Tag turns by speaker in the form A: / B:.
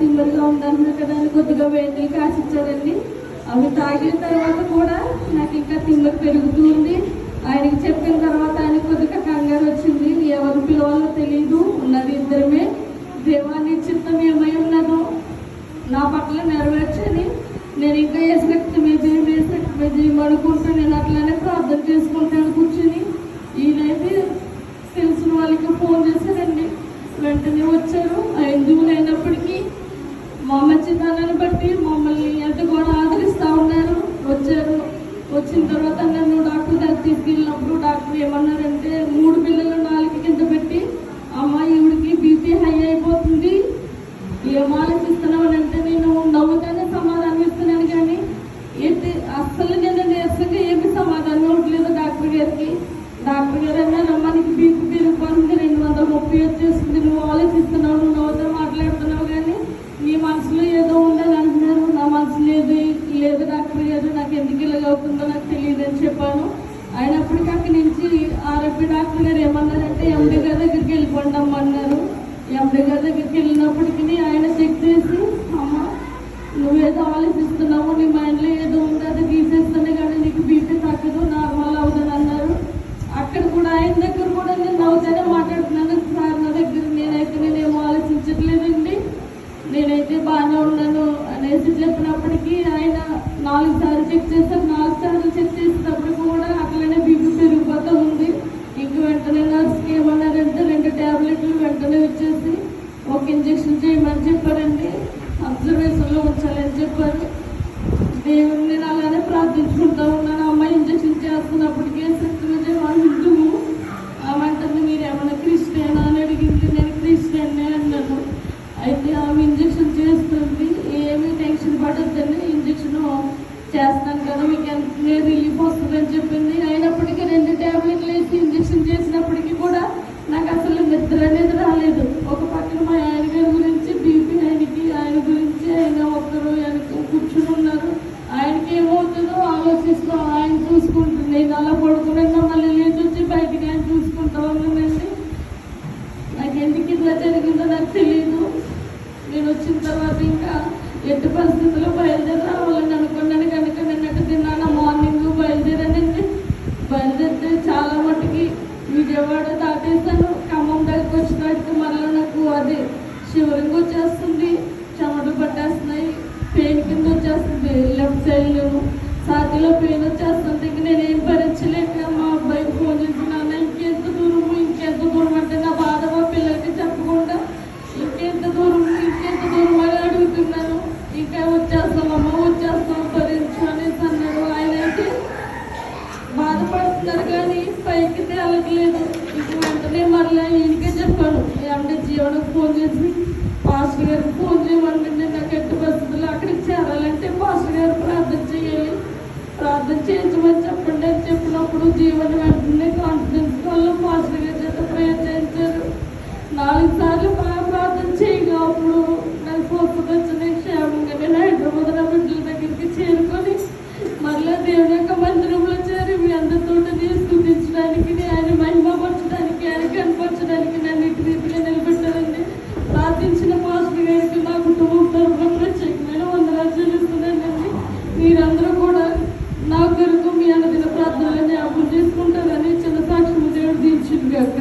A: తిమ్మడిగా ఉందన్నారు కదా అని కొద్దిగా వేడి కాసిచ్చారండి. అవి తాగిన తర్వాత కూడా నాకు ఇంకా తిమ్మడి పెరుగుతూ ఉంది. ఆయనకి చెప్పిన తర్వాత ఆయన కొద్దిగా కంగారు వచ్చింది. ఎవరు పిలవాలో తెలియదు, ఉన్నది ఇద్దరమే. దేవాన్ని చిత్తం ఏమై ఉన్నదో నా పట్ల నెరవేర్చని నేను ఇంకా ఏసరక్తమే అనుకుంటూ నేను అట్లానే ప్రార్థన చేసుకుంటాను కూర్చొని. ఈయనైతే తెలిసిన వాళ్ళకి ఫోన్ చేశారండి. వెంటనే వచ్చారు. 5 జూన్ అయినప్పటికీ మా మంచితనాన్ని బట్టి మమ్మల్ని ఎంత కూడా ఆదరిస్తూ ఉన్నారు. వచ్చారు. వచ్చిన తర్వాత నన్ను డాక్టర్ దగ్గర తీసుకెళ్ళినప్పుడు డాక్టర్ ఏమన్నారంటే 3 పిల్లలు 4 కింద పెట్టి అమ్మాయి ఈవిడికి బీపీ హై అయిపోతుంది, ఏం ఆలోచిస్తున్నామని అంటే నేను నవ్వుతానే సమాధానం ఇస్తున్నాను. కానీ ఏంటి అస్సలు నేను నీరసంగా ఏమి సమాధానం ఇవ్వట్లేదు డాక్టర్ గారికి. డాక్టర్ గారు అన్నారు, మనకి బీపీ పెరిగిపోతుంది, 230 వచ్చేస్తుంది, నువ్వు ఆలోచిస్తున్నావు, నువ్వు నవ్వుతా మాట్లాడుతున్నావు, కానీ నీ మనసులో ఏదో ఉందని అంటున్నారు. నా మనసు లేదు డాక్టర్ గారు, నాకు ఎందుకు ఇలాగ అవుతుందో నాకు తెలియదు అని చెప్పాను. అయినప్పటికీ అక్కడి నుంచి ఆర్ఎంపీ డాక్టర్ గారు ఏమన్నారంటే ఎండి గారి దగ్గరికి వెళ్ళిపోండి అమ్మన్నారు. ఎండి గారి దగ్గరికి వెళ్ళినప్పటికీ ఆయన చెక్ చేసి, అమ్మ నువ్వేదో ఆలోచిస్తున్నావు, నీ మైండ్లో ఏదో ఉంది, అది తీసేస్తేనే కానీ నీకు బీపీ తగ్గదు, నార్మల్ అవుతుంది అన్నారు. అక్కడ కూడా ఆయన దగ్గర కూడా నేను నవ్వుతానే మాట్లాడుతున్నాను. సార్ నా దగ్గర నేనేమో ఆలోచించట్లేదండి, నేనైతే బాగానే ఉన్నాను అనేసి చెప్పినప్పటికీ ఆయన 4 సార్లు చెక్ చేశారు. 4 సార్లు చెక్ చేసినప్పుడు కూడా అట్లనే బీపీ పెరిగిపోతూ ఉంది. ఇంక వెంటనే నర్స్కి ఏమన్నారంటే 2 ట్యాబ్లెట్లు వెంటనే వచ్చేసి ఒక ఇంజక్షన్ చేయమని చెప్పారండి. అబ్జర్వేషన్లో ఉంచాలని చెప్పారు. దేవుడిని నేను అలానే ప్రార్థించుకుంటూ ఉన్నాను. అమ్మాయి ఇంజక్షన్ చేస్తున్నప్పటికీ సత్యమే హిందువు ఆమెంటుంది, మీరు ఏమైనా క్రిస్టియనా అని అడిగింది. నేను క్రిస్టియన్నే అన్నాను. అయితే ఆమె ఇంజక్షన్ చేస్తుంది, ఏమీ టెన్షన్ పడొద్దని ఇంజక్షన్ చేస్తాను కదా మీకు ఎంత రిలీఫ్ వస్తుందని చెప్పింది. అయినప్పటికీ 2 ట్యాబ్లెట్లు వేసి ఇంజక్షన్ చేసినప్పటికీ కూడా నాకు అసలు నిద్ర అనేది రాలేదు. ఒక పక్కన మా ఆయన గారి గురించి బీపీ ఆయన గురించి ఆయన ఒక్కరు కూర్చుని ఉన్నారు. ఆయనకి ఏమవుతుందో ఆలోచిస్తూ ఆయన చూసుకుంటుంది. నేను అలా పడుకున్నా మళ్ళీ లేచి వచ్చి బయటికి ఆయన చూసుకుంటా ఉన్నానండి. నాకు ఎందుకు ఇట్లా జరిగిందో నాకు తెలియదు. నేను వచ్చిన తర్వాత ఇంకా ఎట్టి పరిస్థితుల్లో బయలుదేరి రావాలని అనుకున్నాను కనుక నిన్నటి తిన్నాను. మార్నింగ్ బయలుదేరానండి. బయలుదేరితే చాలా మట్టుకి విజయవాడ దాటేసాను. ఖమ్మం దగ్గరికి వచ్చినట్టు మళ్ళీ నాకు అది శివరింగ్ వచ్చేస్తుంది, చెమటలు పట్టేస్తున్నాయి, పెయిన్ కింద వచ్చేస్తుంది, లెఫ్ట్ సైడ్ ఛాతీలో పెయిన్ వచ్చేస్తుంది. ఇంక నేనేం భరించలేక మా అబ్బాయికి ఫోన్ చేస్తున్నాను. ఇంకెంత దూరం అంటే నా బాధ మా పిల్లలకి చెప్పకుండా ఇంకెంత దూరం అని అడుగుతున్నాను. ఇంకా వచ్చేస్తాం భరించు అనేసి అన్నాడు. ఆయన అయితే బాధపడుతున్నారు కానీ పైకి తేలట్లేదు. ఇంక వెంటనే మళ్ళీ ఈయనకే చెప్పాను, అంటే జీవనకు ఫోన్ చేసి పాస్టర్ గారికి ఫోన్ చేయమని, నాకు ఎట్టి పరిస్థితుల్లో అక్కడికి చేరాలంటే పాస్టర్ గారు ప్రార్థన చేయాలి, ప్రార్థన చేయించమని చెప్పండి అని చెప్పినప్పుడు జీవన వెంటనే కాన్ఫిడెన్స్ వల్ల పాస్టర్ గారి చేత ప్రేయర్ చేయించారు. 4 సార్లు ప్రార్థన చేయగా అప్పుడు నాకు స్వస్థత వచ్చిన క్షేమంగా నేను హైదరాబాద్ నా బిడ్డల దగ్గరికి చేరుకొని మళ్ళీ దేవుని యొక్క మందిరంలో చేరి మీ అందరితో స్తుతించడానికి, ఆయన మహిమపరచడానికి, ఆయన కనపరచడానికి నన్ను ఇటు రీతిగా నిలబెట్టారండి. ప్రార్థించిన పాస్టర్ గారికి నా కుటుంబం తరఫున ప్రత్యేకమైన వందనాలు చెల్లిస్తున్నానండి. మీరందరూ కూడా నా కొరకు మీ అన్నదిన ప్రార్థనలు జ్ఞాపకం చేసుకుంటారని చిన్న సాక్ష్యం దేవుడు దీర్చుగాక.